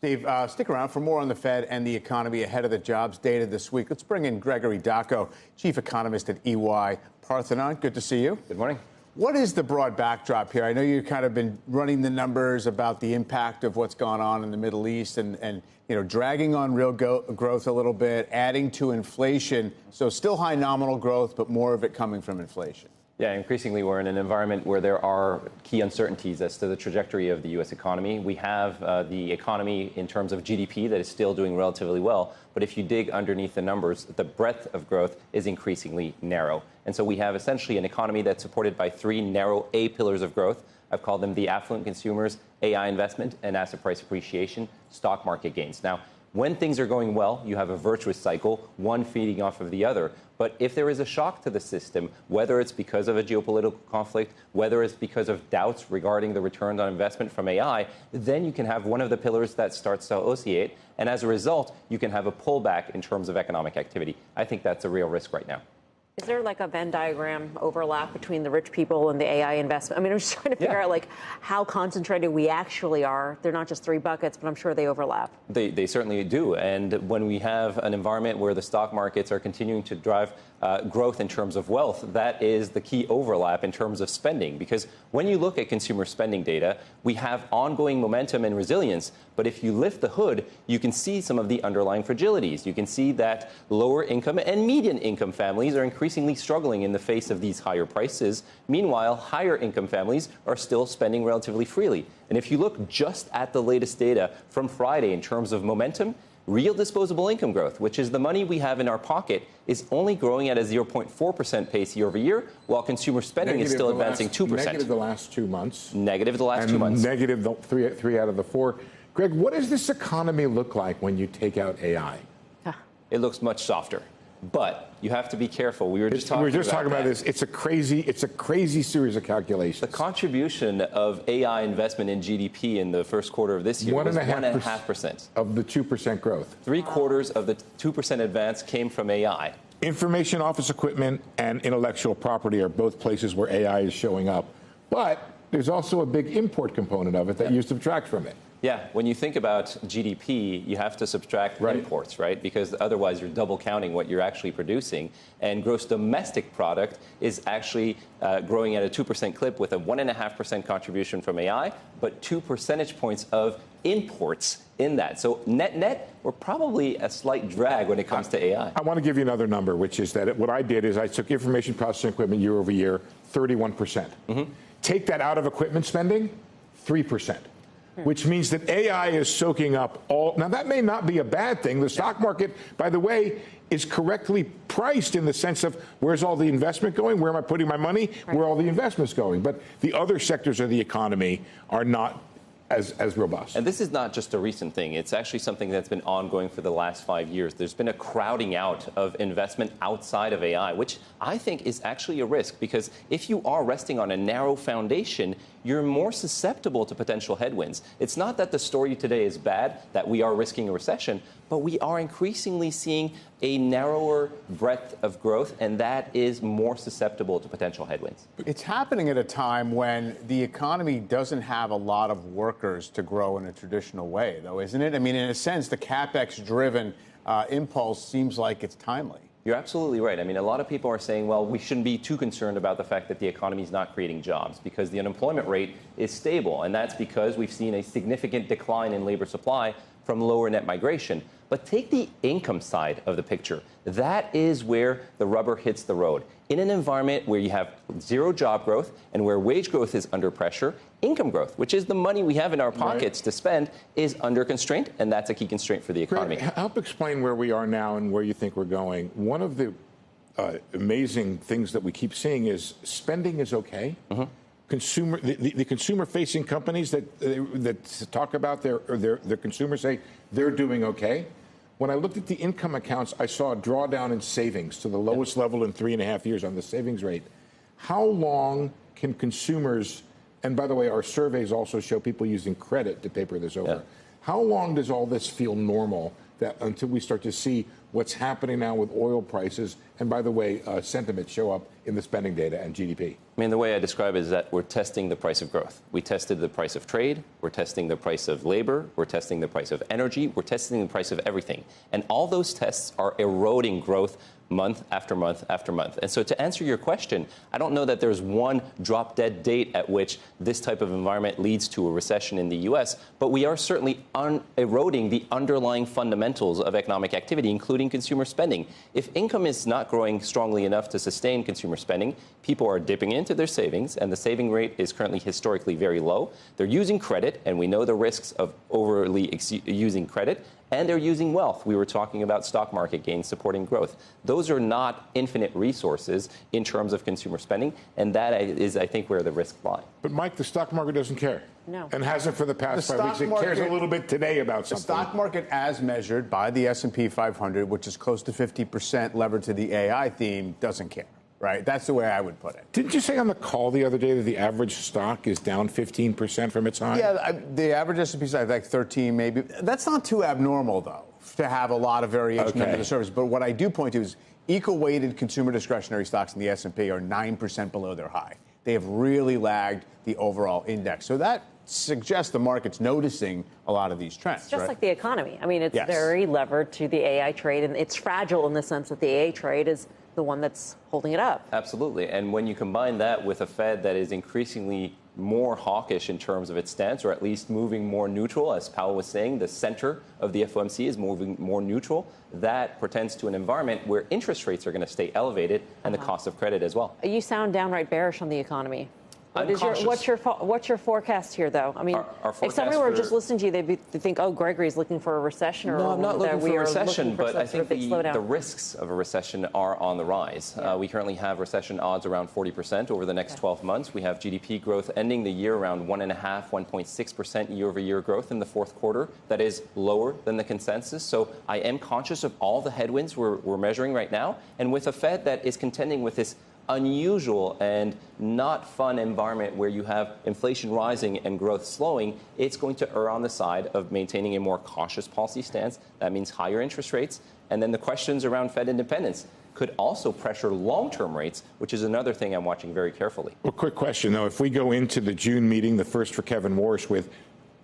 Steve, stick around for more on the Fed and the economy ahead of the jobs data this week. Let's bring in Gregory Daco, chief economist at EY Parthenon. Good to see you. Good morning. What is the broad backdrop here? I know you've kind of been running the numbers about the impact of what's gone on in the Middle East and dragging on real growth a little bit, adding to inflation. So still high nominal growth, but more of it coming from inflation. Yeah, increasingly we're in an environment where there are key uncertainties as to the trajectory of the U.S. economy. We have the economy in terms of GDP that is still doing relatively well. But if you dig underneath the numbers, the breadth of growth is increasingly narrow. And so we have essentially an economy that's supported by three narrow A pillars of growth. I've called them the affluent consumers, AI investment, and asset price appreciation, stock market gains. Now, when things are going well, you have a virtuous cycle, one feeding off of the other. But if there is a shock to the system, whether it's because of a geopolitical conflict, whether it's because of doubts regarding the return on investment from AI, then you can have one of the pillars that starts to oscillate. And as a result, you can have a pullback in terms of economic activity. I think that's a real risk right now. Is there like a Venn diagram overlap between the rich people and the AI investment? I mean, I'm just trying to figure out like how concentrated we actually are. They're not just three buckets, but I'm sure they overlap. They certainly do. And when we have an environment where the stock markets are continuing to drive growth in terms of wealth, that is the key overlap in terms of spending. Because when you look at consumer spending data, we have ongoing momentum and resilience. But if you lift the hood, you can see some of the underlying fragilities. You can see that lower income and median income families are increasingly struggling in the face of these higher prices. Meanwhile, higher income families are still spending relatively freely. And if you look just at the latest data from Friday in terms of momentum, real disposable income growth, which is the money we have in our pocket, is only growing at a 0.4% pace year over year, while consumer spending is still advancing 2%. Negative the last 2 months. Negative the last 2 months. Negative the three out of the four. Greg, what does this economy look like when you take out AI? It looks much softer. But you have to be careful. We were just talking about this. It's a crazy series of calculations. The contribution of AI investment in GDP in the first quarter of this year was 1.5% of the 2% growth. 3/4 of the 2% advance came from AI. Information office equipment and intellectual property are both places where AI is showing up. But there's also a big import component of it that you subtract from it. Yeah, when you think about GDP, you have to subtract imports, right? Because otherwise you're double counting what you're actually producing. And gross domestic product is actually growing at a 2% clip with a 1.5% contribution from AI, but 2 percentage points of imports in that. So net, we're probably a slight drag when it comes to AI. I want to give you another number, which is that what I did is I took information processing equipment year over year, 31%. Take that out of equipment spending, 3%. Which means that AI is soaking up all. Now, that may not be a bad thing. The stock market, by the way, is correctly priced in the sense of where's all the investment going? Where am I putting my money? Where are all the investments going? But the other sectors of the economy are not as robust. And this is not just a recent thing. It's actually something that's been ongoing for the last 5 years. There's been a crowding out of investment outside of AI, which I think is actually a risk, because if you are resting on a narrow foundation, you're more susceptible to potential headwinds. It's not that the story today is bad, that we are risking a recession, but we are increasingly seeing a narrower breadth of growth, and that is more susceptible to potential headwinds. It's happening at a time when the economy doesn't have a lot of workers to grow in a traditional way, though, isn't it? I mean, in a sense, the CapEx-driven impulse seems like it's timely. You're absolutely right. I mean, a lot of people are saying, well, we shouldn't be too concerned about the fact that the economy is not creating jobs because the unemployment rate is stable. And that's because we've seen a significant decline in labor supply from lower net migration. But take the income side of the picture. That is where the rubber hits the road. In an environment where you have zero job growth and where wage growth is under pressure, income growth, which is the money we have in our pockets to spend, is under constraint, and that's a key constraint for the economy. Greg, help explain where we are now and where you think we're going. One of the amazing things that we keep seeing is spending is okay. The consumer-facing companies that talk about their consumers say they're doing okay. When I looked at the income accounts, I saw a drawdown in savings to the lowest level in 3.5 years on the savings rate. How long can consumers, and by the way, our surveys also show people using credit to paper this over. How long does all this feel normal until we start to see what's happening now with oil prices, and by the way, sentiment show up in the spending data and GDP? I mean, the way I describe it is that we're testing the price of growth. We tested the price of trade. We're testing the price of labor. We're testing the price of energy. We're testing the price of everything. And all those tests are eroding growth month after month after month. And so to answer your question, I don't know that there's one drop-dead date at which this type of environment leads to a recession in the U.S., but we are certainly eroding the underlying fundamentals of economic activity, including consumer spending. If income is not growing strongly enough to sustain consumer spending, people are dipping into their savings, and the saving rate is currently historically very low. They're using credit, and we know the risks of overly using credit, and they're using wealth. We were talking about stock market gains supporting growth. Those are not infinite resources in terms of consumer spending, and that is, I think, where the risk lies. But, Mike, the stock market doesn't care. No. And hasn't for the past 5 weeks. It cares a little bit today about something. The stock market, as measured by the S&P 500, which is close to 50% levered to the AI theme, doesn't care. Right? That's the way I would put it. Didn't you say on the call the other day that the average stock is down 15% from its high? Yeah, the average S&P is like 13 maybe. That's not too abnormal, though, to have a lot of variation under the surface. But what I do point to is equal-weighted consumer discretionary stocks in the S&P are 9% below their high. They have really lagged the overall index. So that suggests the market's noticing a lot of these trends. It's just right? like the economy. I mean, it's Yes. very levered to the AI trade, and it's fragile in the sense that the AI trade is the one that's holding it up. Absolutely. And when you combine that with a Fed that is increasingly more hawkish in terms of its stance, or at least moving more neutral, as Powell was saying, the center of the FOMC is moving more neutral, that portends to an environment where interest rates are going to stay elevated and the cost of credit as well. You sound downright bearish on the economy. Cautious. What's your forecast here, though? I mean, our if somebody were just listening to you, they'd think, "Oh, Gregory's looking for a recession," or no, I'm not looking for a recession, but I think the the risks of a recession are on the rise. Yeah. We currently have recession odds around 40% over the next 12 months. We have GDP growth ending the year around 1.5%, 1.6% year-over-year growth in the fourth quarter. That is lower than the consensus. So I am conscious of all the headwinds we're measuring right now, and with a Fed that is contending with this unusual and not fun environment where you have inflation rising and growth slowing, it's going to err on the side of maintaining a more cautious policy stance. That means higher interest rates. And then the questions around Fed independence could also pressure long-term rates, which is another thing I'm watching very carefully. Well, quick question, though. If we go into the June meeting, the first for Kevin Warsh, with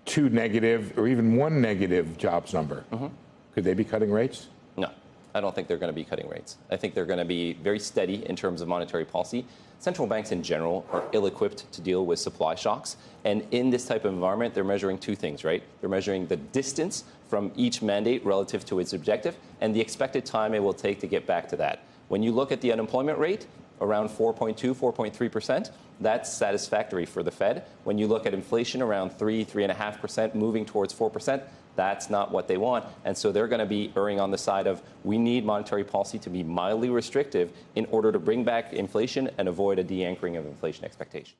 2 negative or even 1 negative jobs number, could they be cutting rates? No. I don't think they're going to be cutting rates. I think they're going to be very steady in terms of monetary policy. Central banks in general are ill-equipped to deal with supply shocks. And in this type of environment, they're measuring two things, right? They're measuring the distance from each mandate relative to its objective and the expected time it will take to get back to that. When you look at the unemployment rate, around 4.2, 4.3%, that's satisfactory for the Fed. When you look at inflation around 3.5%, moving towards 4%, that's not what they want. And so they're going to be erring on the side of we need monetary policy to be mildly restrictive in order to bring back inflation and avoid a de-anchoring of inflation expectations.